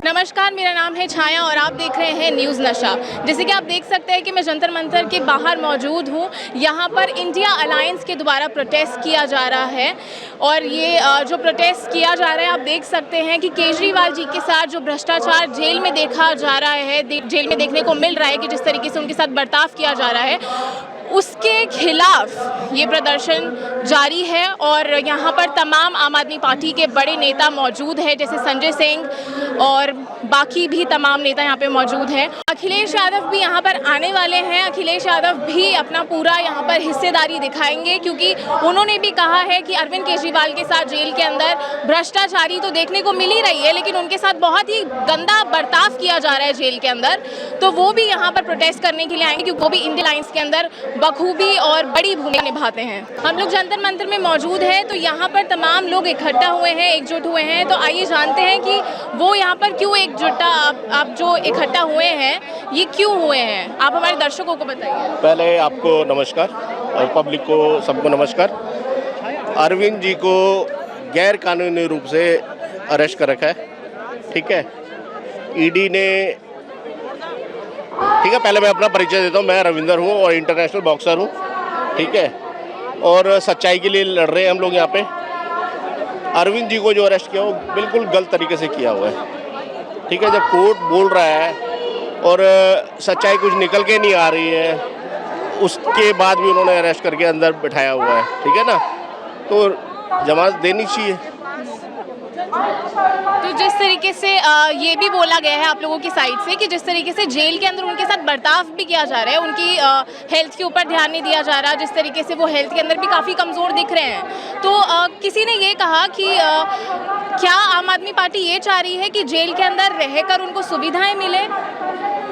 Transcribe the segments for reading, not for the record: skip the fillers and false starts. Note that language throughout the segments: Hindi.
नमस्कार, मेरा नाम है छाया और आप देख रहे हैं न्यूज़ नशा। जैसे कि आप देख सकते हैं कि मैं जंतर मंतर के बाहर मौजूद हूँ। यहाँ पर इंडिया अलायंस के द्वारा प्रोटेस्ट किया जा रहा है और ये जो प्रोटेस्ट किया जा रहा है, आप देख सकते हैं कि केजरीवाल जी के साथ जो भ्रष्टाचार जेल में देखा जा रहा है, जेल में देखने को मिल रहा है कि जिस तरीके से उनके साथ बर्ताव किया जा रहा है, उसके खिलाफ ये प्रदर्शन जारी है। और यहाँ पर तमाम आम आदमी पार्टी के बड़े नेता मौजूद हैं, जैसे संजय सिंह और बाकी भी तमाम नेता यहाँ पे मौजूद हैं। अखिलेश यादव भी यहाँ पर आने वाले हैं। अखिलेश यादव भी अपना पूरा यहाँ पर हिस्सेदारी दिखाएंगे, क्योंकि उन्होंने भी कहा है कि अरविंद केजरीवाल के साथ जेल के अंदर भ्रष्टाचारी तो देखने को मिल ही रही है, लेकिन उनके साथ बहुत ही गंदा बर्ताव किया जा रहा है जेल के अंदर। तो वो भी यहाँ पर प्रोटेस्ट करने के लिए आएंगे, क्योंकि वो भी इंडियन अलायंस के अंदर बखूबी और बड़ी भूमिका निभाते हैं। हम लोग जंतर मंतर में मौजूद हैं, तो यहाँ पर तमाम लोग इकट्ठा हुए हैं, एकजुट हुए हैं। तो आइए जानते हैं कि वो यहाँ पर क्यों एकजुटा, आप जो इकट्ठा हुए हैं ये क्यों हुए हैं, आप हमारे दर्शकों को बताइए। पहले आपको नमस्कार और पब्लिक को सबको नमस्कार। अरविंद जी को गैर कानूनी रूप से अरेस्ट कर रखा है, ठीक है। ईडी ने, ठीक है, पहले मैं अपना परिचय देता हूँ। मैं रविंदर हूँ और इंटरनेशनल बॉक्सर हूँ, ठीक है। और सच्चाई के लिए लड़ रहे हैं हम लोग यहाँ पे। अरविंद जी को जो अरेस्ट किया वो बिल्कुल गलत तरीके से किया हुआ है, ठीक है। जब कोर्ट बोल रहा है और सच्चाई कुछ निकल के नहीं आ रही है, उसके बाद भी उन्होंने अरेस्ट करके अंदर बिठाया हुआ है, ठीक है ना। तो जमानत देनी चाहिए। तो जिस तरीके से ये भी बोला गया है आप लोगों की साइड से कि जिस तरीके से जेल के अंदर उनके साथ बर्ताव भी किया जा रहा है, उनकी हेल्थ के ऊपर ध्यान नहीं दिया जा रहा, जिस तरीके से वो हेल्थ के अंदर भी काफ़ी कमज़ोर दिख रहे हैं। तो किसी ने ये कहा कि क्या आम आदमी पार्टी ये चाह रही है कि जेल के अंदर रहकर उनको सुविधाएं मिले?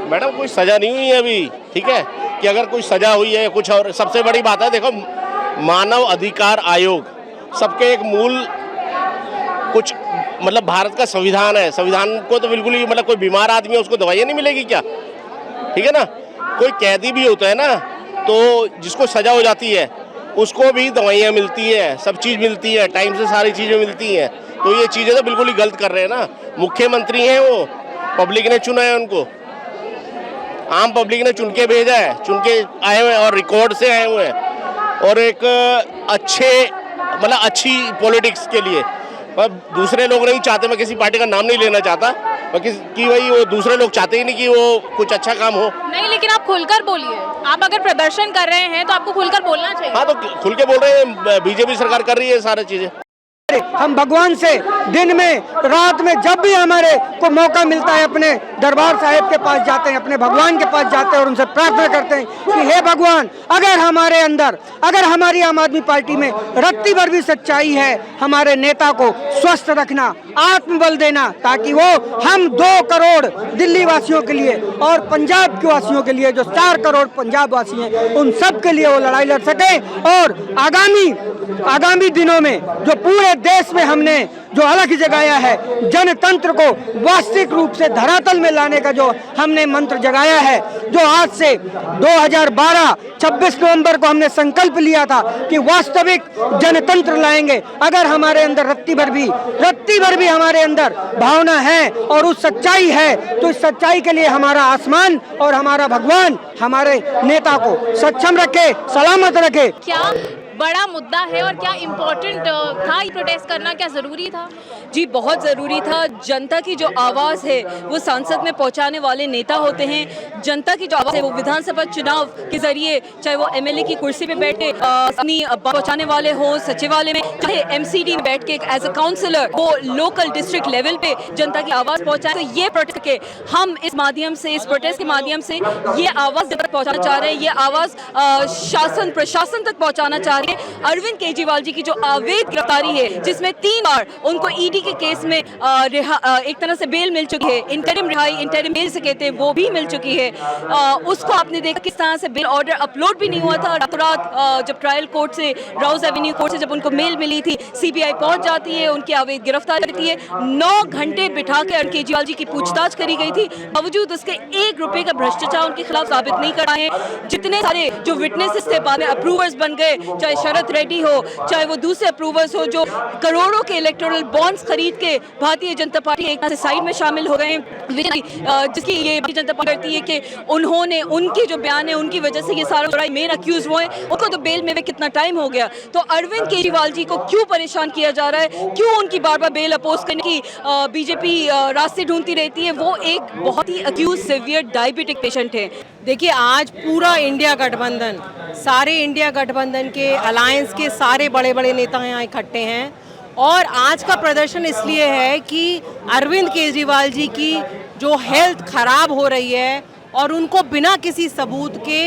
मैडम, कोई सज़ा नहीं हुई है अभी, ठीक है। कि अगर कोई सज़ा हुई है कुछ, और सबसे बड़ी बात है, देखो, मानव अधिकार आयोग सबके एक मूल कुछ मतलब भारत का संविधान है। संविधान को तो बिल्कुल ही, मतलब कोई बीमार आदमी है उसको दवाइयाँ नहीं मिलेगी क्या, ठीक है ना। कोई कैदी भी होता है ना, तो जिसको सज़ा हो जाती है उसको भी दवाइयाँ मिलती है, सब चीज़ मिलती है, टाइम से सारी चीज़ें मिलती हैं। तो ये चीज़ें तो बिल्कुल ही गलत कर रहे हैं ना। मुख्यमंत्री हैं वो, पब्लिक ने चुना है उनको, आम पब्लिक ने चुन के भेजा है, चुन के आए हुए हैं और रिकॉर्ड से आए हुए हैं, और एक अच्छी पॉलिटिक्स के लिए। पर दूसरे लोग नहीं चाहते, मैं किसी पार्टी का नाम नहीं लेना चाहता, कि भाई वो दूसरे लोग चाहते ही नहीं कि वो कुछ अच्छा काम हो। नहीं, लेकिन आप खुलकर बोलिए। आप अगर प्रदर्शन कर रहे हैं तो आपको खुलकर बोलना चाहिए। हाँ, तो खुल के बोल रहे हैं, बीजेपी सरकार कर रही है सारी चीजें। हम भगवान से दिन में रात में जब भी हमारे को मौका मिलता है अपने दरबार साहिब के पास जाते हैं, अपने भगवान के पास जाते हैं और उनसे प्रार्थना करते हैं कि हे भगवान, अगर हमारे अंदर, अगर हमारी आम आदमी पार्टी में रत्ती भर भी सच्चाई है, हमारे नेता को स्वस्थ रखना, आत्मबल देना, ताकि वो हम 2 करोड़ दिल्ली वासियों के लिए और पंजाब के वासियों के लिए, जो 4 करोड़ पंजाब वासी हैं, उन सब के लिए वो लड़ाई लड़ सके। और आगामी दिनों में जो पूरे देश में हमने जो अलग जगाया है, जनतंत्र को वास्तविक रूप से धरातल में लाने का जो हमने मंत्र जगाया है, जो आज से 2012 26 नवंबर को हमने संकल्प लिया था कि वास्तविक जनतंत्र लाएंगे। अगर हमारे अंदर रत्ती भर भी हमारे अंदर भावना है और उस सच्चाई है, तो इस सच्चाई के लिए हमारा आसमान और हमारा भगवान हमारे नेता को सक्षम रखे, सलामत रखे। क्या बड़ा मुद्दा है और क्या इम्पोर्टेंट था ये प्रोटेस्ट करना, क्या ज़रूरी था? जी, बहुत ज़रूरी था। जनता की जो आवाज़ है वो सांसद में पहुंचाने वाले नेता होते हैं। जनता की जो आवाज़ है वो विधानसभा चुनाव के जरिए, चाहे वो एमएलए की कुर्सी पे बैठे अपनी पहुंचाने वाले हो, सचिवालय में, चाहे एमसीडी में बैठ के एज अ काउंसलर वो लोकल डिस्ट्रिक्ट लेवल पे जनता की आवाज़ पहुंचाए। तो ये प्रोटेस्ट के हम इस माध्यम से, इस प्रोटेस्ट के माध्यम से ये आवाज़ तक पहुँचाना चाह रहे हैं। ये आवाज़ शासन प्रशासन तक पहुँचाना चाह रहे हैं। अरविंद केजरीवाल जी की जो अवैध गिरफ्तारी है, जिसमें 3 बार उनको ईडी के केस में एक तरह से बेल मिल चुकी है, इंटरिम रिहाई, इंटरिम बेल से कहते हैं, वो भी मिल चुकी है। उसको आपने देखा किस तरह से बेल ऑर्डर अपलोड भी नहीं हुआ था। रात जब ट्रायल कोर्ट से, राउस एवेन्यू कोर्ट से जब उनको मेल मिली थी, सीबीआई पहुंच जाती है, उनकी अवैध गिरफ्तारी रहती है। 9 घंटे बिठा के अरविंद केजरीवाल जी की पूछताछ करी गई थी, बावजूद उसके 1 रुपए का भ्रष्टाचार उनके खिलाफ साबित नहीं करा है। जितने सारे जो विटनेसेस थे बाद में अप्रूवर्स बन गए, चाहे चाहे शरद रेड्डी हो, चाहे वो दूसरे अप्रूवर्स हो, जो करोड़ों के इलेक्टोरल बॉन्ड्स खरीद के भारतीय जनता पार्टी एक तरह से साइड में शामिल हो गए हैं, जिसकी ये भारतीय जनता पार्टी करती है कि उन्होंने, उनके जो बयान है उनकी वजह से ये सारा लड़ाई मेन अक्यूज हुए, उनको तो बेल में कितना टाइम हो गया। तो अरविंद केजरीवाल जी को क्यों परेशान किया जा रहा है, क्यों उनकी बार बार बेल अपोज करने की बीजेपी रास्ते ढूंढती रहती है? वो एक बहुत ही अक्यूज सीवियर डायबिटिक पेशेंट है। देखिए, आज पूरा इंडिया गठबंधन, सारे इंडिया गठबंधन के अलायंस के सारे बड़े बड़े नेता यहाँ इकट्ठे हैं और आज का प्रदर्शन इसलिए है कि अरविंद केजरीवाल जी की जो हेल्थ खराब हो रही है और उनको बिना किसी सबूत के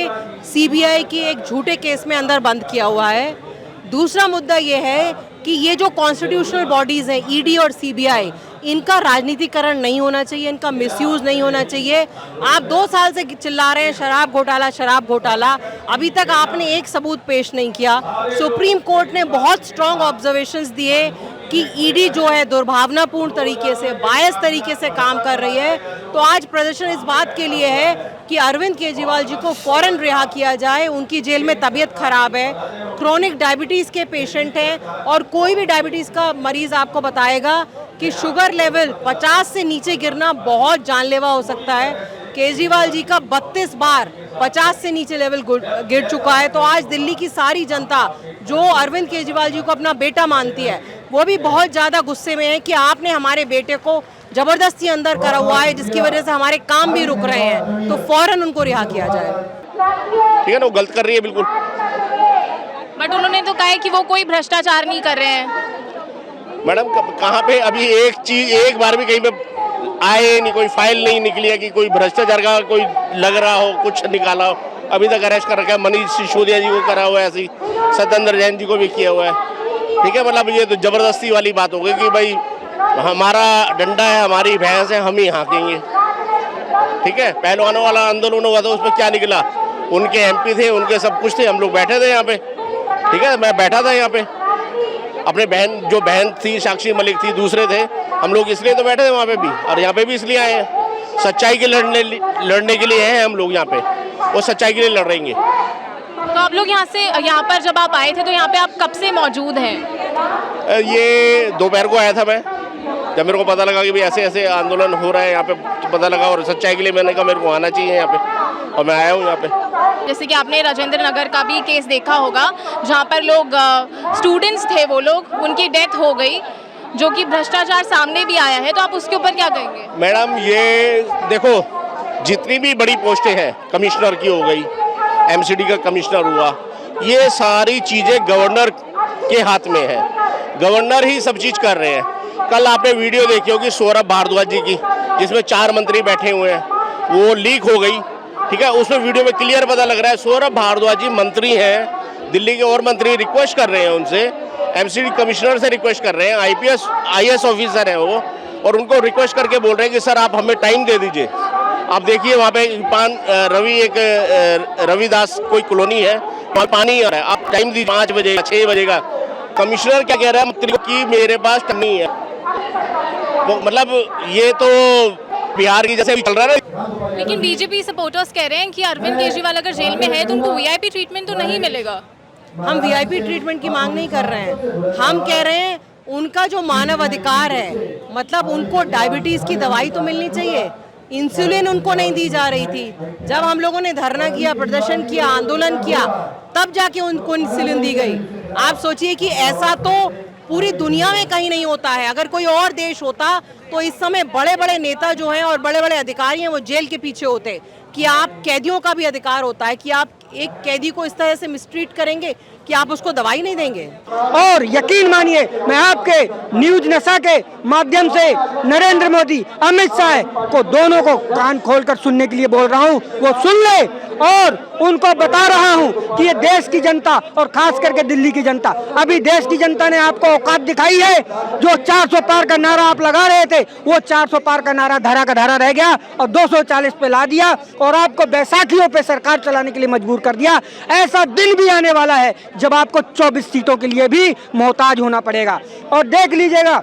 सीबीआई के एक झूठे केस में अंदर बंद किया हुआ है। दूसरा मुद्दा ये है कि ये जो कॉन्स्टिट्यूशनल बॉडीज़ हैं, ईडी और सीबीआई, इनका राजनीतिकरण नहीं होना चाहिए, इनका मिसयूज़ नहीं होना चाहिए। आप 2 साल से चिल्ला रहे हैं शराब घोटाला, शराब घोटाला, अभी तक आपने एक सबूत पेश नहीं किया। सुप्रीम कोर्ट ने बहुत स्ट्रॉन्ग ऑब्जर्वेशंस दिए कि ईडी जो है दुर्भावनापूर्ण तरीके से, बायस तरीके से काम कर रही है। तो आज प्रदर्शन इस बात के लिए है कि अरविंद केजरीवाल जी को फौरन रिहा किया जाए। उनकी जेल में तबीयत खराब है, क्रोनिक डायबिटीज़ के पेशेंट हैं और कोई भी डायबिटीज़ का मरीज़ आपको बताएगा कि शुगर लेवल 50 से नीचे गिरना बहुत जानलेवा हो सकता है। केजरीवाल जी का 32 बार 50 से नीचे लेवल गिर चुका है। तो आज दिल्ली की सारी जनता जो अरविंद केजरीवाल जी को अपना बेटा मानती है, वो भी बहुत ज़्यादा गुस्से में है कि आपने हमारे बेटे को जबरदस्ती अंदर करा हुआ है, जिसकी वजह से हमारे काम भी रुक रहे हैं। तो फौरन उनको रिहा किया जाए। ठीक है ना, वो गलत कर रही है बिल्कुल। बट उन्होंने तो कहा है कि वो कोई भ्रष्टाचार नहीं कर रहे हैं। मैडम, कहाँ पे अभी एक बार भी कहीं पे आए नहीं, कोई फाइल नहीं निकली है कि कोई भ्रष्टाचार का कोई लग रहा हो, कुछ निकाला हो। अभी तक अरेस्ट कर रखा है, मनीष सिसोदिया जी को करा हुआ है, ऐसे ही सत्येंद्र जैन जी को भी किया हुआ है। ठीक है, मतलब ये तो जबरदस्ती वाली बात हो गई कि भाई हमारा डंडा है, हमारी भैंस है, हम ही हाँकेंगे। ठीक है, पहलवानों वाला आंदोलन हुआ था, उसमें क्या निकला? उनके एमपी थे, उनके सब कुछ थे, हम लोग बैठे थे यहाँ पे। ठीक है, मैं बैठा था यहाँ पे, अपने जो बहन थी साक्षी मलिक थी, दूसरे थे, हम लोग इसलिए तो बैठे थे वहाँ पे भी, और यहाँ पे भी इसलिए आए हैं। सच्चाई के लड़ने के लिए हैं हम लोग यहाँ पे, वो सच्चाई के लिए लड़ रहेंगे। तो आप लोग यहाँ पर जब आप आए थे तो यहाँ पे आप कब से मौजूद हैं? ये दोपहर को आया था मैं, जब मेरे को पता लगा कि भाई ऐसे ऐसे आंदोलन हो रहा है यहाँ पे, तो पता लगा और सच्चाई के लिए मैंने कहा मेरे को आना चाहिए यहाँ पे, और मैं आया हूँ यहाँ पे। जैसे कि आपने राजेंद्र नगर का भी केस देखा होगा, जहाँ पर लोग स्टूडेंट्स थे, वो लोग, उनकी डेथ हो गई, जो कि भ्रष्टाचार सामने भी आया है। तो आप उसके ऊपर क्या कहेंगे? मैडम, ये देखो, जितनी भी बड़ी पोस्टें हैं, कमिश्नर की हो गई, एमसीडी का कमिश्नर हुआ, ये सारी चीज़ें गवर्नर के हाथ में है। गवर्नर ही सब चीज़ कर रहे हैं। कल आपने वीडियो देखी होगी सौरभ भारद्वाज जी की, जिसमें 4 मंत्री बैठे हुए हैं, वो लीक हो गई। ठीक है, उसमें वीडियो में क्लियर पता लग रहा है सौरभ भारद्वाज जी मंत्री हैं, दिल्ली के और मंत्री रिक्वेस्ट कर रहे हैं उनसे, एमसीडी कमिश्नर से रिक्वेस्ट कर रहे हैं, आईएएस ऑफिसर हैं वो, और उनको रिक्वेस्ट करके बोल रहे हैं कि सर आप हमें टाइम दे दीजिए। आप देखिए वहाँ पे रविदास कोई कॉलोनी है, वहाँ पानी आ रहा है, आप टाइम दीजिए 5 बजे 6 बजे का। कमिश्नर क्या कह रहा है मंत्री की मेरे पास टाइम नहीं है। वो मतलब ये तो बिहार की जैसे भी चल रहा है ना। लेकिन बीजेपी सपोर्टर्स कह रहे हैं कि अरविंद केजरीवाल अगर जेल में है तो उनको वीआईपी ट्रीटमेंट तो नहीं मिलेगा। हम वीआईपी ट्रीटमेंट की मांग नहीं कर रहे हैं, हम कह रहे हैं उनका जो मानव अधिकार है, मतलब उनको डायबिटीज़ की दवाई तो मिलनी चाहिए। इंसुलिन उनको नहीं दी जा रही थी। जब हम लोगों ने धरना किया, प्रदर्शन किया, आंदोलन किया, तब जाके उनको इंसुलिन दी गई। आप सोचिए कि ऐसा तो पूरी दुनिया में कहीं नहीं होता है। अगर कोई और देश होता तो इस समय बड़े बड़े नेता जो हैं और बड़े बड़े अधिकारी हैं वो जेल के पीछे होते। कि आप कैदियों का भी अधिकार होता है कि आप एक कैदी को इस तरह से मिसट्रीट करेंगे कि आप उसको दवाई नहीं देंगे। और यकीन मानिए, मैं आपके न्यूज नशा के माध्यम से नरेंद्र मोदी, अमित शाह को दोनों को कान खोलकर सुनने के लिए बोल रहा हूं, वो सुन ले। और उनको बता रहा हूं कि ये देश की जनता और खास करके दिल्ली की जनता, अभी देश की जनता ने आपको औकात दिखाई है। जो 400 पार का नारा आप लगा रहे थे, वो 400 पार का नारा धरा का धरा रह गया और 240 पे ला दिया और आपको बैसाखियों पे सरकार चलाने के लिए मजबूर कर दिया। ऐसा दिन भी आने वाला है जब आपको 24 सीटों के लिए भी मोहताज होना पड़ेगा। और देख लीजिएगा,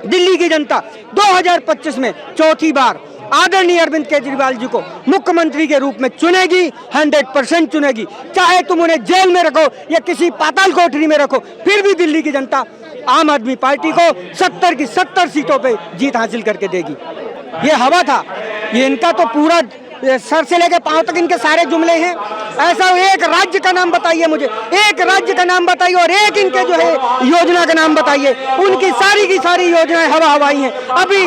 दिल्ली की जनता 2025 में चौथी बार आदरणीय अरविंद केजरीवाल जी को मुख्यमंत्री के रूप में चुनेगी, 100% चुनेगी। चाहे तुम उन्हें जेल में रखो या किसी पाताल कोठरी में रखो, फिर भी दिल्ली की जनता आम आदमी पार्टी को 70 की 70 सीटों पे जीत हासिल करके देगी। ये हवा था, ये इनका तो पूरा सर से लेकर पांव तक इनके सारे जुमले हैं। ऐसा एक राज्य का नाम बताइए मुझे, एक राज्य का नाम बताइए और एक इनके जो है योजना का नाम बताइए। उनकी सारी योजनाएं हवा हवाई हैं। अभी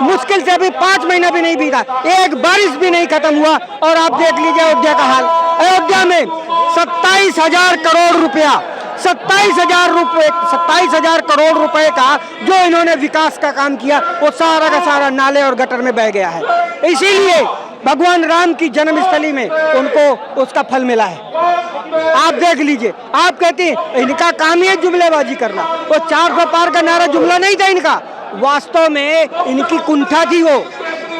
मुश्किल से अभी 5 महीना भी नहीं बीता, एक बारिश भी नहीं खत्म हुआ और आप देख लीजिए अयोध्या का हाल। अयोध्या में 27,000 करोड़ रुपया, 27,000 करोड़ रुपए का जो इन्होंने विकास का काम किया, वो सारा का सारा नाले और गटर में बह गया है। इसीलिए भगवान राम की जन्मस्थली में उनको उसका फल मिला है। आप देख लीजिए, आप कहते हैं इनका काम ही है जुमलेबाजी करना। वो 400 पार का नारा जुमला नहीं था इनका, वास्तव में इनकी कुंठा थी, वो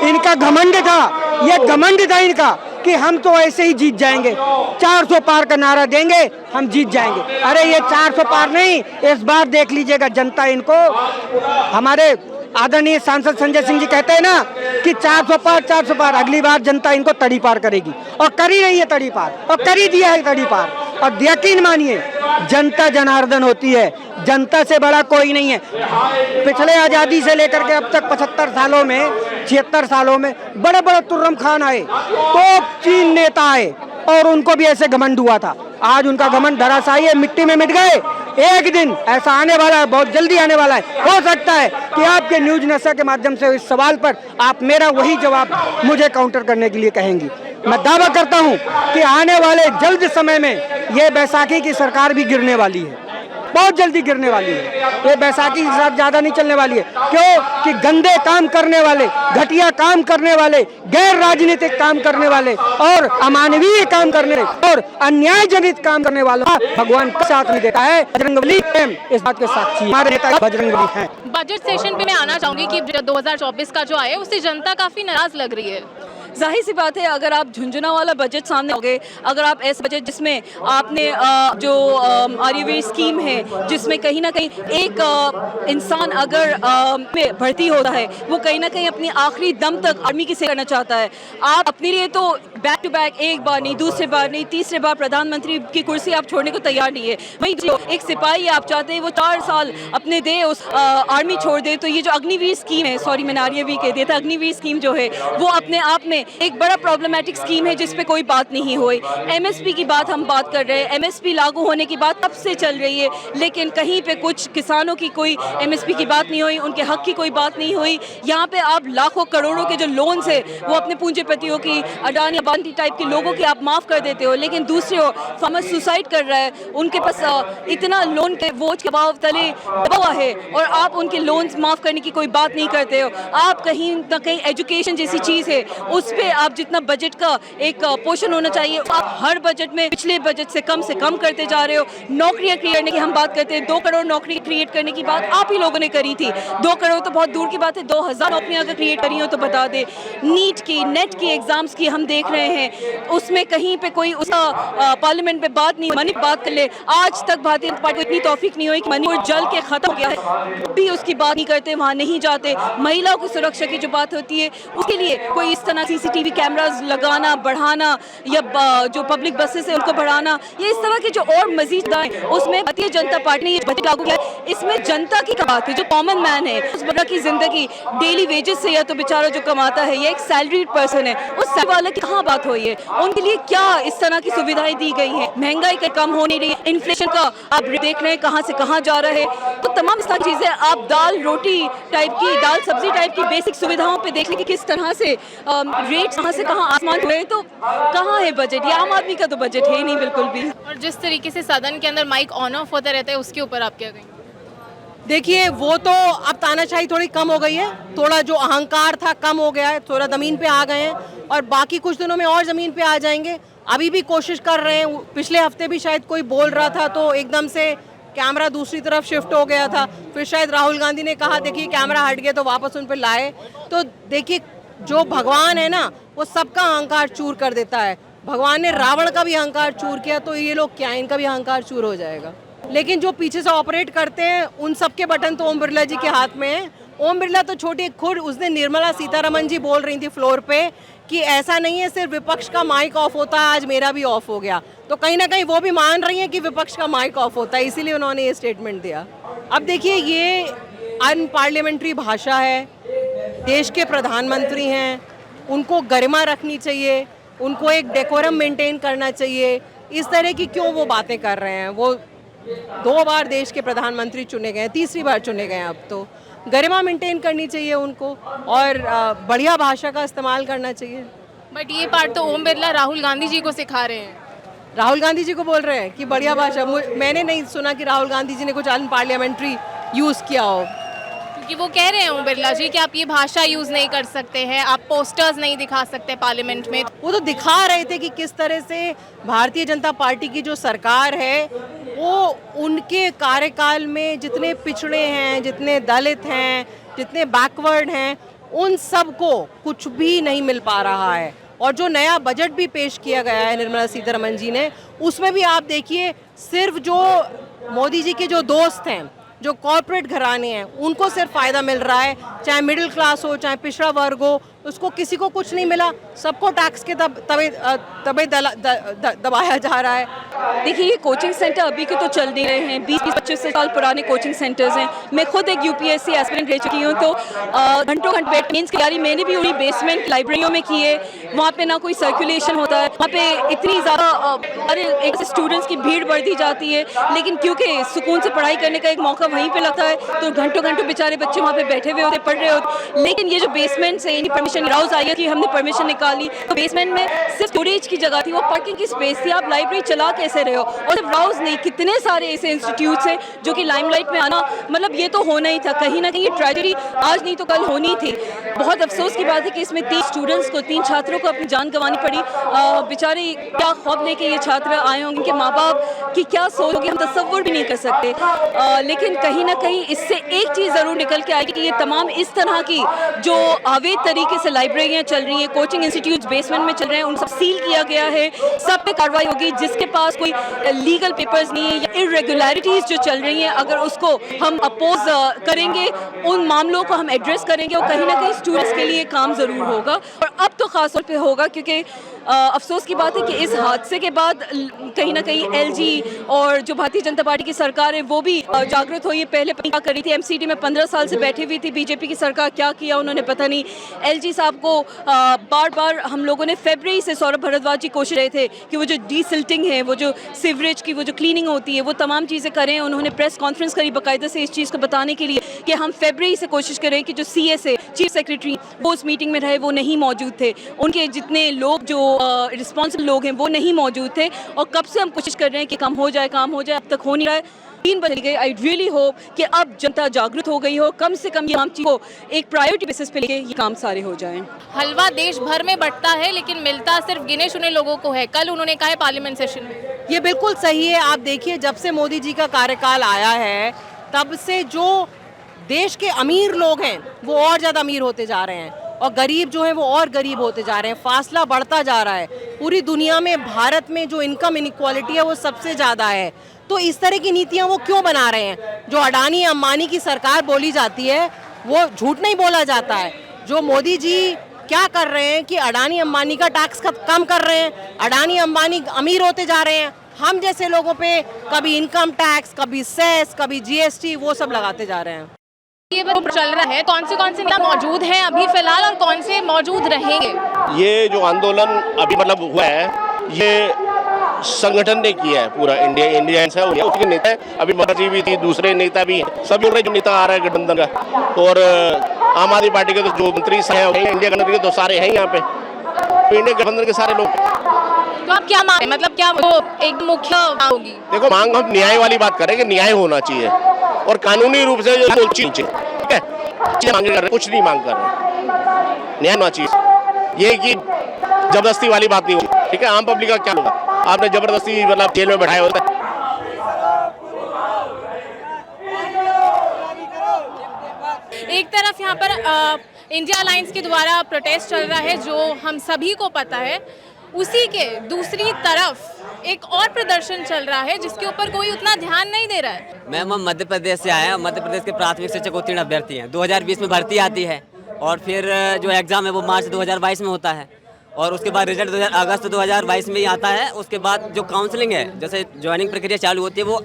इनका घमंड था। ये घमंड था इनका कि हम तो ऐसे ही जीत जाएंगे, 400 पार का नारा देंगे हम जीत जाएंगे। अरे ये 400 पार नहीं, इस बार देख लीजिएगा जनता इनको, हमारे आदरणीय सांसद संजय सिंह जी कहते हैं ना कि 400 पार, अगली बार जनता इनको तड़ी पार करेगी और करी रही है तड़ी पार और करी दिया है तड़ी पार। और यकीन मानिए जनता जनार्दन होती है, जनता से बड़ा कोई नहीं है। पिछले आज़ादी से लेकर के अब तक 75 सालों में 76 सालों में बड़े बड़े तुर्रम खान आए, तो 3 नेता आए और उनको भी ऐसे घमंड हुआ था। आज उनका घमंड धराशायी है, मिट्टी में मिट गए। एक दिन ऐसा आने वाला है, बहुत जल्दी आने वाला है। हो सकता है कि आपके न्यूज नशा के माध्यम से इस सवाल पर आप मेरा वही जवाब मुझे काउंटर करने के लिए कहेंगी। मैं दावा करता हूं कि आने वाले जल्द समय में ये बैसाखी की सरकार भी गिरने वाली है, बहुत जल्दी गिरने वाली है। ये बैसाखी के साथ ज्यादा नहीं चलने वाली है। क्यों कि गंदे काम करने वाले, घटिया काम करने वाले, गैर राजनीतिक काम करने वाले और अमानवीय काम करने और अन्याय जनित काम करने वालों का भगवान का साथ नहीं देता है। बजरंगबली इस बात के साक्षी हमारे नेता बजरंगबली हैं। बजट सेशन पे मैं आना चाहूंगी कि 2024 का जो आया उससे जनता काफी नाराज लग रही है। जाहिर सी बात है, अगर आप झुंझुना वाला बजट सामने होगे, अगर आप ऐसे बजट जिसमें आपने जो आर्यवीर स्कीम है, जिसमें कहीं ना कहीं एक इंसान अगर में भर्ती होता है, वो कहीं ना कहीं अपनी आखिरी दम तक आर्मी की सेवा करना चाहता है। आप अपने लिए तो बैक टू बैक एक बार नहीं, दूसरे बार नहीं, तीसरे बार प्रधानमंत्री की कुर्सी आप छोड़ने को तैयार नहीं है। वहीं जो एक सिपाही आप चाहते हैं वो 4 साल अपने दे उस आर्मी छोड़ दे, तो ये जो अग्निवीर स्कीम है, सॉरी मैंने आर्यवीर कह दिया था, अग्निवीर स्कीम जो है वो अपने आप में एक बड़ा प्रॉब्लमेटिक स्कीम है जिस पे कोई बात नहीं हुई। एमएसपी की बात हम बात कर रहे हैं, एमएसपी लागू होने की बात कब से चल रही है, लेकिन कहीं पे कुछ किसानों की कोई एमएसपी की बात नहीं हुई, उनके हक की कोई बात नहीं हुई। यहाँ पे आप लाखों करोड़ों के जो लोन्स है वो अपने पूंजीपतियों की, अडानी अंबानी टाइप के लोगों की आप माफ कर देते हो, लेकिन दूसरे ओर फार्मर सुसाइड कर रहा है, उनके पास इतना लोन के बोझ के भाव तले दबा हुआ है और आप उनके लोन्स माफ करने की कोई बात नहीं करते हो। आप कहीं ना कहीं एजुकेशन जैसी चीज़ है उस पर आप जितना बजट का एक पोर्शन होना चाहिए आप हर बजट में पिछले बजट से कम करते जा रहे हो। नौकरियां क्रिएट करने की हम बात करते हैं, 2 करोड़ नौकरी क्रिएट करने की बात आप ही लोगों ने करी थी। 2 करोड़ तो बहुत दूर की बात है, 2000 नौकरियां अगर क्रिएट करी हो तो बता दे। नीट की, नेट की एग्जाम्स की हम देख रहे हैं, उसमें कहीं पे कोई उसका पार्लियामेंट में बात नहीं, मणिपुर बात कर ले। आज तक भारतीय जनता पार्टी को इतनी तौफीक नहीं हुई कि मणिपुर जल के खत्म हो गया है, भी उसकी बात नहीं करते, वहाँ नहीं जाते। महिलाओं की सुरक्षा की जो बात होती है उसके लिए कोई इस तरह सीसीटीवी कैमरास लगाना, बढ़ाना या जो पब्लिक बसेस है उनको बढ़ाना, ये इस तरह के जो और मजीद दाएं उसमें भारतीय जनता पार्टी ने ये बजट लागू किया। इसमें जनता की बात है, जो कॉमन मैन है, उस बड़ा की जिंदगी डेली वेजेस से या तो बेचारा जो कमाता है या एक सैलरीड पर्सन है, उस सैलरी वाले की कहाँ बात हुई है, उनके लिए क्या इस तरह की सुविधाएं दी गई हैं। महंगाई का कम होने रही, इन्फ्लेशन का आप देख रहे हैं कहाँ से कहाँ जा रहा है, तो तमाम सारी चीजें आप दाल रोटी टाइप की, दाल सब्जी टाइप की बेसिक सुविधाओं पे देख लें कि किस तरह से रेट कहाँ से कहाँ आसमान हुए। तो कहाँ है बजट? ये आम आदमी का तो बजट है ही नहीं बिल्कुल भी। और जिस तरीके से सदन के अंदर माइक ऑन ऑफ होता रहता है उसके ऊपर आप क्या कहेंगे? देखिए, वो तो अब तानाशाही थोड़ी कम हो गई है, थोड़ा जो अहंकार था कम हो गया है, थोड़ा ज़मीन पे आ गए हैं और बाकी कुछ दिनों में और ज़मीन पे आ जाएंगे। अभी भी कोशिश कर रहे हैं, पिछले हफ्ते भी शायद कोई बोल रहा था तो एकदम से कैमरा दूसरी तरफ शिफ्ट हो गया था, फिर शायद राहुल गांधी ने कहा देखिए कैमरा हट गया तो वापस उन पर लाए। तो देखिए, जो भगवान है ना वो सबका अहंकार चूर कर देता है। भगवान ने रावण का भी अहंकार चूर किया तो ये लोग क्या, इनका भी अहंकार चूर हो जाएगा। लेकिन जो पीछे से ऑपरेट करते हैं उन सबके बटन तो ओम बिरला जी के हाथ में है, ओम बिरला तो छोटे, खुद उसने निर्मला सीतारमण जी बोल रही थी फ्लोर पे कि ऐसा नहीं है सिर्फ विपक्ष का माइक ऑफ होता है, आज मेरा भी ऑफ हो गया। तो कहीं ना कहीं वो भी मान रही हैं कि विपक्ष का माइक ऑफ होता है, इसीलिए उन्होंने ये स्टेटमेंट दिया। अब देखिए, ये अनपार्लियामेंट्री भाषा है, देश के प्रधानमंत्री हैं, उनको गरिमा रखनी चाहिए, उनको एक डेकोरम मेंटेन करना चाहिए। इस तरह की क्यों वो बातें कर रहे हैं? वो 2 बार देश के प्रधानमंत्री चुने गए हैं, 3री बार चुने गए हैं, अब तो गरिमा मेंटेन करनी चाहिए उनको और बढ़िया भाषा का इस्तेमाल करना चाहिए। बट ये पार्ट तो ओम बिरला राहुल गांधी जी को सिखा रहे हैं। राहुल गांधी जी को बोल रहे हैं कि बढ़िया भाषा। मैंने नहीं सुना कि राहुल गांधी जी ने कुछ अनपार्लियामेंट्री यूज़ किया हो। क्योंकि वो कह रहे हैं ओम बिरला जी कि आप ये भाषा यूज़ नहीं कर सकते हैं, आप पोस्टर्स नहीं दिखा सकते पार्लियामेंट में। वो तो दिखा रहे थे कि किस तरह से भारतीय जनता पार्टी की जो सरकार है वो उनके कार्यकाल में जितने पिछड़े हैं, जितने दलित हैं, जितने बैकवर्ड हैं, उन सबको कुछ भी नहीं मिल पा रहा है। और जो नया बजट भी पेश किया गया है निर्मला सीतारमण जी ने, उसमें भी आप देखिए सिर्फ जो मोदी जी के जो दोस्त हैं, जो कॉर्पोरेट घराने हैं, उनको सिर्फ फ़ायदा मिल रहा है। चाहे मिडिल क्लास हो, चाहे पिछड़ा वर्ग हो, उसको किसी को कुछ नहीं मिला। सबको टैक्स के तबे दबाया जा रहा है। देखिए, ये कोचिंग सेंटर अभी के तो चल नहीं रहे हैं, 20-25 साल पुराने कोचिंग सेंटर्स हैं। मैं खुद एक यूपीएससी एस्पिरेंट रह चुकी हूँ, तो घंटों घंटे बैठ मेंस की तैयारी मैंने भी उन्हीं बेसमेंट लाइब्रेरियों में की है। वहाँ पे ना कोई सर्कुलेशन होता है, वहाँ पे इतनी ज़्यादा एक स्टूडेंट्स की भीड़ बढ़ती जाती है, लेकिन क्योंकि सुकून से पढ़ाई करने का एक मौका वहीं पर लगता है, तो घंटों घंटों बेचारे बच्चे वहाँ पे बैठे हुए होते, पढ़ रहे होते। लेकिन ये जो बेसमेंट है, परमिशन राउज आई है कि हमने परमिशन निकाली, तो बेसमेंट में सिर्फ स्टोरेज की जगह थी, वो पार्किंग की स्पेस थी। आप लाइब्रेरी चला कैसे रहे हो? और सिर्फ राउज नहीं, कितने सारे ऐसे इंस्टीट्यूट्स हैं जो कि लाइमलाइट में आना, मतलब ये तो होना ही था। कहीं ना कहीं ये ट्रेजेडी आज नहीं तो कल होनी थी। बहुत अफसोस की बात है कि इसमें 3 स्टूडेंट्स को, 3 छात्रों को अपनी जान गंवानी पड़ी। बेचारे क्या ख्वाब लेके ये छात्र आए होंगे, उनके माँ बाप की क्या सोच होगी, हम तसव्वुर भी नहीं कर सकते। लेकिन कहीं ना कहीं इससे एक चीज़ ज़रूर निकल के आएगी कि ये तमाम इस तरह की जो अवैध तरीके से लाइब्रेरियाँ चल रही हैं, कोचिंग इंस्टीट्यूट्स बेसमेंट में चल रहे हैं, उन सब सील किया गया है। सब पे कार्रवाई होगी। जिसके पास कोई लीगल पेपर्स नहीं है या इरेगुलरिटीज़ जो चल रही हैं, अगर उसको हम अपोज करेंगे, उन मामलों को हम एड्रेस करेंगे, और कहीं ना कहीं स्टूडेंट्स के लिए काम ज़रूर होगा। और अब तो ख़ास तौर पे होगा, क्योंकि अफसोस की बात है कि इस हादसे के बाद कहीं ना कहीं एलजी और जो भारतीय जनता पार्टी की सरकार है वो भी जागृत हुई है। पहले क्या करी थी, एमसीडी में 15 साल से बैठी हुई थी बीजेपी की सरकार, क्या किया उन्होंने पता नहीं। एलजी साहब को बार बार हम लोगों ने फरवरी से, सौरभ भारद्वाज जी कोशिश रहे थे कि वो जो डीसिल्टिंग है, वो जो सीवरेज की वो जो क्लीनिंग होती है, वो तमाम चीज़ें करें। उन्होंने प्रेस कॉन्फ्रेंस करी बाकायदा से इस चीज़ को बताने के लिए कि हम फरवरी से कोशिश करें कि जो सीएस है, चीफ सेक्रेटरी, वो उस मीटिंग में रहे, वो नहीं मौजूद थे। उनके जितने लोग जो रिस्पॉन्सिबल लोग हैं वो नहीं मौजूद थे। और कब से हम कोशिश कर रहे हैं कि काम हो जाए, काम हो जाए, अब तक हो नहीं रहा है। 3 बज गए। आई रियली होप कि अब जनता जागरूक हो गई हो, कम से कम ये चीज़ को एक प्रायोरिटी बेसिस पे लेके ये काम सारे हो जाएं। हलवा देश भर में बंटता है, लेकिन मिलता सिर्फ गिने चुने लोगों को है। कल उन्होंने कहा है पार्लियामेंट सेशन में। ये बिल्कुल सही है। आप देखिए, जब से मोदी जी का कार्यकाल आया है, तब से जो देश के अमीर लोग हैं वो और ज़्यादा अमीर होते जा रहे हैं, और गरीब जो हैं वो और गरीब होते जा रहे हैं। फासला बढ़ता जा रहा है। पूरी दुनिया में भारत में जो इनकम इनइक्वालिटी है वो सबसे ज़्यादा है। तो इस तरह की नीतियाँ वो क्यों बना रहे हैं? जो अडानी अंबानी की सरकार बोली जाती है वो झूठ नहीं बोला जाता है। जो मोदी जी क्या कर रहे हैं कि अडानी अंबानी का टैक्स कम कर रहे हैं, अडानी अंबानी अमीर होते जा रहे हैं। हम जैसे लोगों पे कभी इनकम टैक्स, कभी सेस, कभी जीएसटी, वो सब लगाते जा रहे हैं। ये चल रहा है, कौन से नेता मौजूद हैं अभी फिलहाल और कौन से मौजूद रहेंगे? ये जो आंदोलन अभी मतलब हुआ है, ये संगठन ने किया है, पूरा इंडियंस है, उसके नेता है। अभी मर्जी भी थी, दूसरे नेता भी हैं, सब बोल रहे जो नेता आ रहा है गठबंधन का। और आम आदमी पार्टी के तो जो मंत्री हैं, इंडिया गठबंधन के तो सारे हैं यहाँ पे, तो इंडिया गठबंधन के सारे लोग। तो आप क्या मांग, मतलब क्या वो एक मुख्य होगी? देखो, मांग हम न्याय वाली बात करें कि न्याय होना चाहिए और कानूनी रूप से जो चीज, ठीक है, मांग कर रहे, कुछ नहीं मांग कर रहे, न्याय होना चाहिए। ये कि जबरदस्ती वाली बात नहीं होगी, ठीक है। आम पब्लिक का क्या होगा? आपने जबरदस्ती मतलब जेल में बैठाया होता है। एक तरफ यहाँ पर इंडिया अलायंस के द्वारा प्रोटेस्ट चल रहा है, जो हम सभी को पता है। उसी के दूसरी तरफ एक और प्रदर्शन चल रहा है जिसके ऊपर कोई उतना ध्यान नहीं दे रहा है। मैम हम मध्य प्रदेश से आए हैं। मध्य प्रदेश के प्राथमिक शिक्षक उत्तीर्ण अभ्यर्थी हैं। 2020 में भर्ती आती है और फिर जो एग्ज़ाम है वो मार्च 2022 में होता है और उसके बाद रिजल्ट अगस्त 2022 में ही आता है। उसके बाद जो काउंसलिंग है, जैसे ज्वाइनिंग प्रक्रिया चालू होती है, वो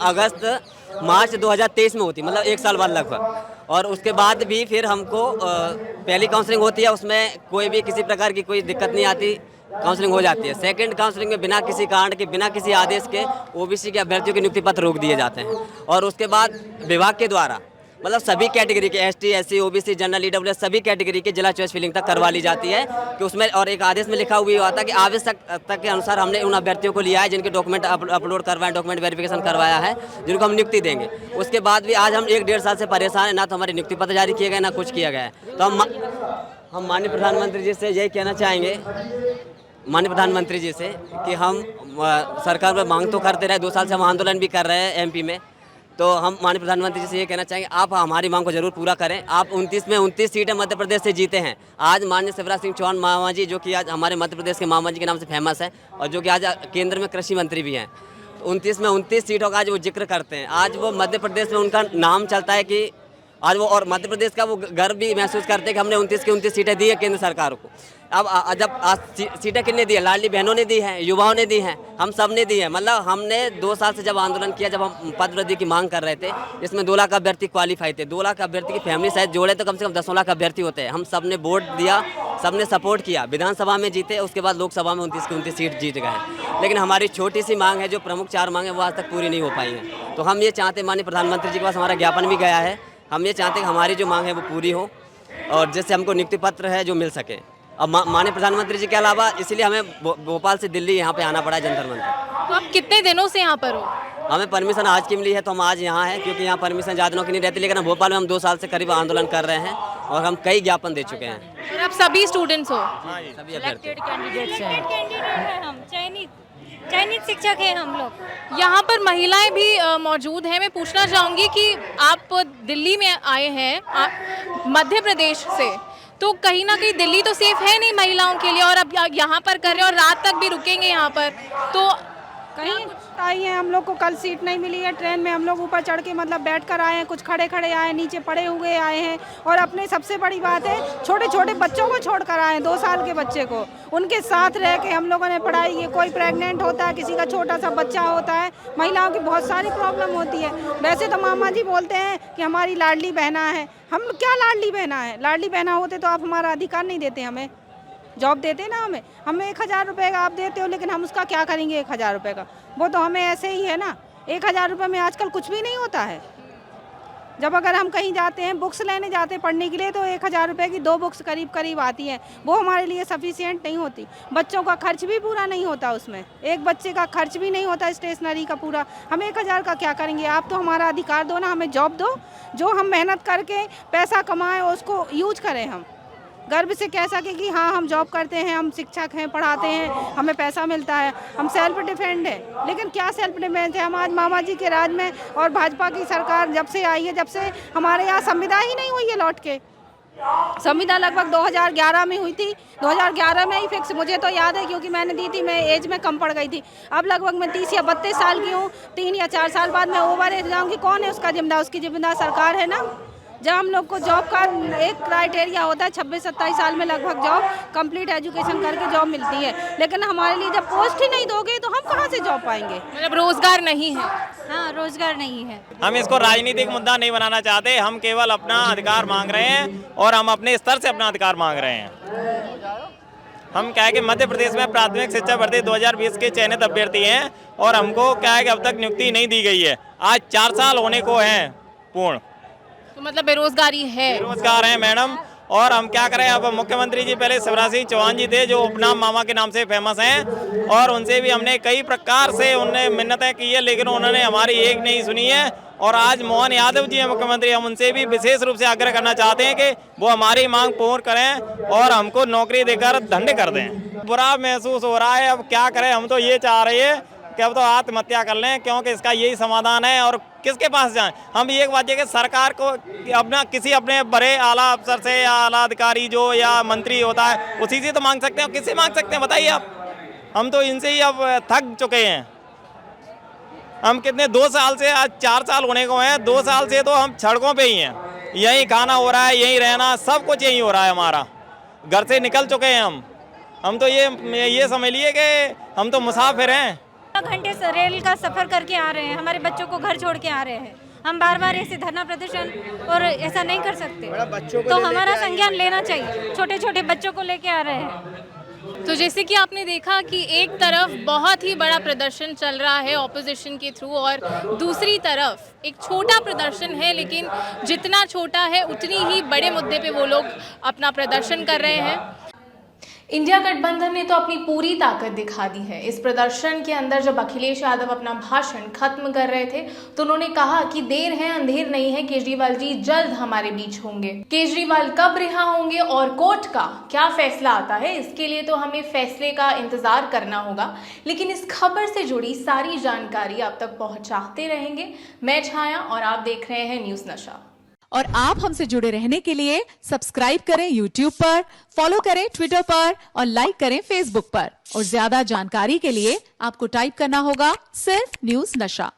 मार्च 2023 में होती है, मतलब 1 साल बाद लगभग। और उसके बाद भी फिर हमको पहली काउंसलिंग होती है, उसमें कोई भी किसी प्रकार की कोई दिक्कत नहीं आती, काउंसलिंग हो जाती है। सेकंड काउंसलिंग में बिना किसी कारण के, बिना किसी आदेश के ओबीसी के अभ्यर्थियों के नियुक्ति पत्र रोक दिए जाते हैं। और उसके बाद विभाग के द्वारा मतलब सभी कैटेगरी के ST, SC, OBC, general, EWS सभी कैटेगरी के जिला चॉइस फिलिंग तक करवा ली जाती है कि उसमें, और एक आदेश में लिखा हुआ था कि आवश्यकता के अनुसार हमने उन अभ्यर्थियों को लिया है जिनके डॉक्यूमेंट अपलोड करवाए, डॉक्यूमेंट वेरिफिकेशन करवाया है, जिनको हम नियुक्ति देंगे। उसके बाद भी आज हम 1-1.5 साल से परेशान हैं, ना तो हमारे नियुक्ति पत्र जारी किए गए, ना कुछ किया गया है। तो हम माननीय प्रधानमंत्री जी से यही कहना चाहेंगे, माननीय प्रधानमंत्री जी से, कि हम सरकार में मांग तो करते रहे, 2 साल से हम आंदोलन भी कर रहे हैं एमपी में, तो हम माननीय प्रधानमंत्री जी से ये कहना चाहेंगे आप हमारी मांग को जरूर पूरा करें। आप 29 में 29 सीटें मध्य प्रदेश से जीते हैं। आज माननीय शिवराज सिंह चौहान मामा जी, जो कि आज हमारे मध्य प्रदेश के मामा जी के नाम से फेमस है और जो कि आज केंद्र में कृषि मंत्री भी हैं, 29 में 29 सीटों का आज वो जिक्र करते हैं। आज वो मध्य प्रदेश में उनका नाम चलता है कि आज वो, और मध्य प्रदेश का वो गर्व भी महसूस करते हैं कि हमने 29 की 29 सीटें दी है केंद्र सरकार को। अब जब सीटें कितने दी है? लाडली बहनों ने दी हैं, युवाओं ने दी हैं, हम सब ने दी है। मतलब हमने 2 साल से जब आंदोलन किया, जब हम पद वृद्धि की मांग कर रहे थे, इसमें 2 लाख अभ्यर्थी क्वालिफाई थे। 2 लाख अभ्यर्थी की फैमिली साइज जोड़े तो कम से कम 10 लाख अभ्यर्थी होते हैं। हम सब ने वोट दिया, सब ने सपोर्ट किया, विधानसभा में जीते, उसके बाद लोकसभा में 29 की 29 सीट जीत गए। लेकिन हमारी छोटी सी मांग है, जो प्रमुख 4 मांग है, वो आज तक पूरी नहीं हो पाई हैं। तो हम ये चाहते हैं, माननीय प्रधानमंत्री जी के पास हमारा ज्ञापन भी गया है, हम ये चाहते हैं कि हमारी जो मांग है वो पूरी हो और जिससे हमको नियुक्ति पत्र है जो मिल सके। अब माननीय प्रधानमंत्री जी के अलावा इसीलिए हमें भोपाल से दिल्ली यहाँ पे आना पड़ा है, जंतर मंतर। तो आप कितने दिनों से यहाँ पर हो? हमें परमिशन आज की मिली है तो हम आज यहाँ हैं, क्योंकि यहाँ परमिशन ज़्यादा दिनों की नहीं रहती। लेकिन हम भोपाल में हम 2 साल से करीब आंदोलन कर रहे हैं और हम कई ज्ञापन दे चुके हैं। और आप सभी स्टूडेंट्स हो? हाँ, सभी अभ्यर्थी। कैंडिडेट हैं हम, चयनित शिक्षक हैं हम लोग। यहाँ पर महिलाएं भी मौजूद हैं। मैं पूछना चाहूँगी कि आप दिल्ली में आए हैं मध्य प्रदेश से, तो कहीं ना कहीं दिल्ली तो सेफ है नहीं महिलाओं के लिए, और अब यहाँ पर कर रहे हैं और रात तक भी रुकेंगे यहाँ पर, तो कहीं आई हैं। हम लोग को कल सीट नहीं मिली है ट्रेन में, हम लोग ऊपर चढ़ के मतलब बैठ कर आए हैं, कुछ खड़े खड़े आए, नीचे पड़े हुए आए हैं। और अपने सबसे बड़ी बात है, छोटे छोटे बच्चों को छोड़ कर आए हैं, 2 साल के बच्चे को, उनके साथ रह के हम लोगों ने पढ़ाई की। कोई प्रेग्नेंट होता है, किसी का छोटा सा बच्चा होता है, महिलाओं की बहुत सारी प्रॉब्लम होती है। वैसे तो मामा जी बोलते हैं कि हमारी लाडली बहना है, हम क्या लाडली बहना है? लाडली बहना होते तो आप हमारा अधिकार नहीं देते, हमें जॉब देते ना, हमें 1000 रुपये का आप देते हो, लेकिन हम उसका क्या करेंगे 1000 रुपये का? वो तो हमें ऐसे ही है ना। 1000 रुपये में आजकल कुछ भी नहीं होता है। जब अगर हम कहीं जाते हैं, बुक्स लेने जाते हैं पढ़ने के लिए, तो 1000 रुपये की 2 बुक्स करीब आती हैं, वो हमारे लिए सफिशिएंट नहीं होती। बच्चों का खर्च भी पूरा नहीं होता उसमें, एक बच्चे का खर्च भी नहीं होता स्टेशनरी का पूरा। हम 1000 का क्या करेंगे? आप तो हमारा अधिकार दो ना, हमें जॉब दो, जो हम मेहनत करके पैसा कमाएं उसको यूज करें, हम गर्व से कह सके कि हाँ हम जॉब करते हैं, हम शिक्षक हैं, पढ़ाते हैं, हमें पैसा मिलता है, हम सेल्फ डिफेंड है। लेकिन क्या सेल्फ डिफेंड है? हम आज मामा जी के राज में और भाजपा की सरकार जब से आई है, जब से हमारे यहाँ संविदा ही नहीं हुई है लौट के। संविदा लगभग 2011 में हुई थी, 2011 में ही फिक्स, मुझे तो याद है क्योंकि मैंने दी थी, मैं एज में कम पड़ गई थी। अब लगभग मैं 30 या 32 साल की हूँ, 3 या 4 साल बाद मैं ओवर एज जाऊँगी। कौन है उसका जिम्मेदार? उसकी जिम्मेदार सरकार है ना। जब हम लोग को जॉब का एक क्राइटेरिया होता है, 26-27 साल में लगभग जॉब कंप्लीट एजुकेशन करके जॉब मिलती है, लेकिन हमारे लिए जब पोस्ट ही नहीं दोगे तो हम कहाँ से जॉब पाएंगे? मतलब रोजगार नहीं है। हाँ, रोजगार नहीं है। हम इसको राजनीतिक मुद्दा नहीं बनाना चाहते, हम केवल अपना अधिकार मांग रहे हैं और हम अपने स्तर से अपना अधिकार मांग रहे हैं। हम क्या है कि मध्य प्रदेश में प्राथमिक शिक्षा भर्ती 2020 के चयनित अभ्यर्थी हैं और हमको क्या है कि अब तक नियुक्ति नहीं दी गई है। आज 4 साल होने को हैं पूर्ण, तो मतलब बेरोजगारी है। बेरोजगार हैं मैडम। और हम क्या करें? अब मुख्यमंत्री जी पहले शिवराज सिंह चौहान जी थे, जो उपनाम मामा के नाम से फेमस हैं, और उनसे भी हमने कई प्रकार से उन्हें मिन्नतें की है, लेकिन उन्होंने हमारी एक नहीं सुनी है। और आज मोहन यादव जी हैं मुख्यमंत्री, हम उनसे भी विशेष रूप से आग्रह करना चाहते हैं कि वो हमारी मांग पूर्ण करें और हमको नौकरी देकर धन्य कर दें। बुरा महसूस हो रहा है, अब क्या करें? हम तो ये चाह रहे हैं कि अब तो आत्महत्या कर लें, क्योंकि इसका यही समाधान है। और किसके पास जाएं? हम एक बात है कि सरकार को अपना किसी अपने बड़े आला अफसर से या आला अधिकारी जो या मंत्री होता है उसी से तो मांग सकते हैं। किससे मांग सकते हैं बताइए आप? हम तो इनसे ही अब थक चुके हैं। हम कितने 2 साल से, आज 4 साल होने को हैं, 2 साल से तो हम सड़कों पे ही हैं। यहीं खाना हो रहा है, यहीं रहना, सब कुछ यहीं हो रहा है हमारा। घर से निकल चुके हैं हम तो ये समझ लिए कि हम तो मुसाफिर हैं। घंटे से रेल का सफ़र करके आ रहे हैं, हमारे बच्चों को घर छोड़ के आ रहे हैं। हम बार बार ऐसे धरना प्रदर्शन और ऐसा नहीं कर सकते, तो हमारा संज्ञान लेना चाहिए। छोटे छोटे बच्चों को लेके आ रहे हैं। तो जैसे कि आपने देखा कि एक तरफ बहुत ही बड़ा प्रदर्शन चल रहा है ऑपोजिशन के थ्रू और दूसरी तरफ एक छोटा प्रदर्शन है, लेकिन जितना छोटा है उतनी ही बड़े मुद्दे पे वो लोग अपना प्रदर्शन कर रहे हैं। इंडिया गठबंधन ने तो अपनी पूरी ताकत दिखा दी है। इस प्रदर्शन के अंदर जब अखिलेश यादव अपना भाषण खत्म कर रहे थे तो उन्होंने कहा कि देर है अंधेर नहीं है, केजरीवाल जी जल्द हमारे बीच होंगे। केजरीवाल कब रिहा होंगे और कोर्ट का क्या फैसला आता है, इसके लिए तो हमें फैसले का इंतजार करना होगा, लेकिन इस खबर से जुड़ी सारी जानकारी आप तक पहुंचाते रहेंगे। मैं छाया और आप देख रहे हैं न्यूज़ नशा। और आप हमसे जुड़े रहने के लिए सब्सक्राइब करें YouTube पर, फॉलो करें Twitter पर और लाइक करें Facebook पर। और ज्यादा जानकारी के लिए आपको टाइप करना होगा सिर्फ न्यूज़ नशा।